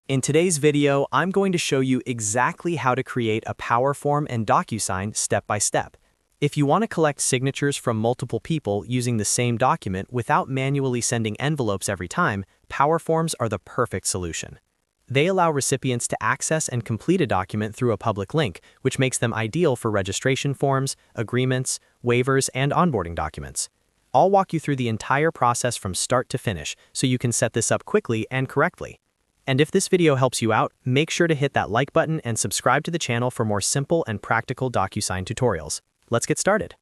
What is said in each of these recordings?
In today's video, I'm going to show you exactly how to create a PowerForm and DocuSign step by step. If you want to collect signatures from multiple people using the same document without manually sending envelopes every time, PowerForms are the perfect solution. They allow recipients to access and complete a document through a public link, which makes them ideal for registration forms, agreements, waivers, and onboarding documents. I'll walk you through the entire process from start to finish so you can set this up quickly and correctly. And if this video helps you out, make sure to hit that like button and subscribe to the channel for more simple and practical DocuSign tutorials. Let's get started.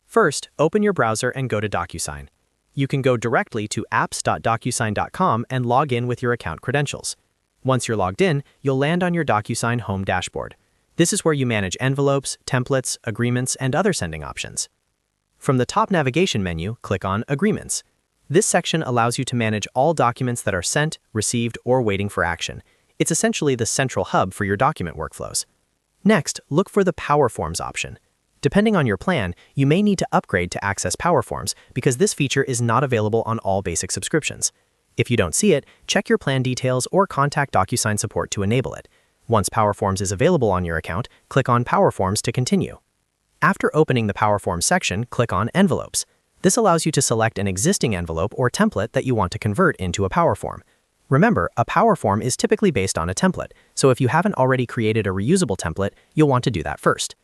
First, open your browser and go to DocuSign. You can go directly to apps.docusign.com and log in with your account credentials. Once you're logged in, you'll land on your DocuSign home dashboard. This is where you manage envelopes, templates, agreements, and other sending options. From the top navigation menu, click on Agreements. This section allows you to manage all documents that are sent, received, or waiting for action. It's essentially the central hub for your document workflows. Next, look for the PowerForms option. Depending on your plan, you may need to upgrade to access PowerForms because this feature is not available on all basic subscriptions. If you don't see it, check your plan details or contact DocuSign support to enable it. Once PowerForms is available on your account, click on PowerForms to continue. After opening the PowerForms section, click on Envelopes. This allows you to select an existing envelope or template that you want to convert into a PowerForm. Remember, a PowerForm is typically based on a template, so if you haven't already created a reusable template, you'll want to do that first.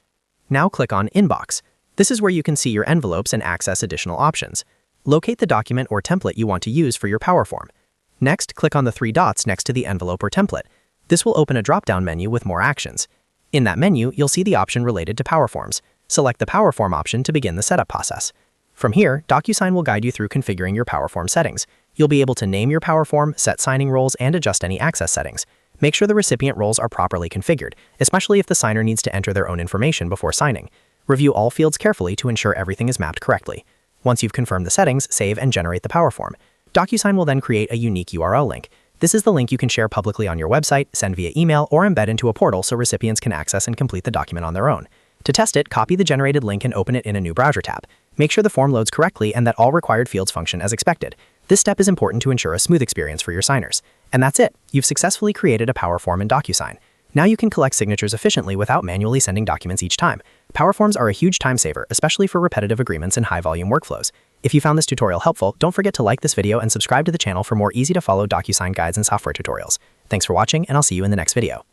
Now click on Inbox. This is where you can see your envelopes and access additional options. Locate the document or template you want to use for your PowerForm. Next, click on the three dots next to the envelope or template. This will open a drop-down menu with more actions. In that menu, you'll see the option related to PowerForms. Select the PowerForm option to begin the setup process. From here, DocuSign will guide you through configuring your PowerForm settings. You'll be able to name your PowerForm, set signing roles, and adjust any access settings. Make sure the recipient roles are properly configured, especially if the signer needs to enter their own information before signing. Review all fields carefully to ensure everything is mapped correctly. Once you've confirmed the settings, save and generate the PowerForm. DocuSign will then create a unique URL link. This is the link you can share publicly on your website, send via email, or embed into a portal so recipients can access and complete the document on their own. To test it, copy the generated link and open it in a new browser tab. Make sure the form loads correctly and that all required fields function as expected. This step is important to ensure a smooth experience for your signers. And that's it. You've successfully created a PowerForm in DocuSign. Now you can collect signatures efficiently without manually sending documents each time. PowerForms are a huge time saver, especially for repetitive agreements and high-volume workflows. If you found this tutorial helpful, don't forget to like this video and subscribe to the channel for more easy-to-follow DocuSign guides and software tutorials. Thanks for watching, and I'll see you in the next video.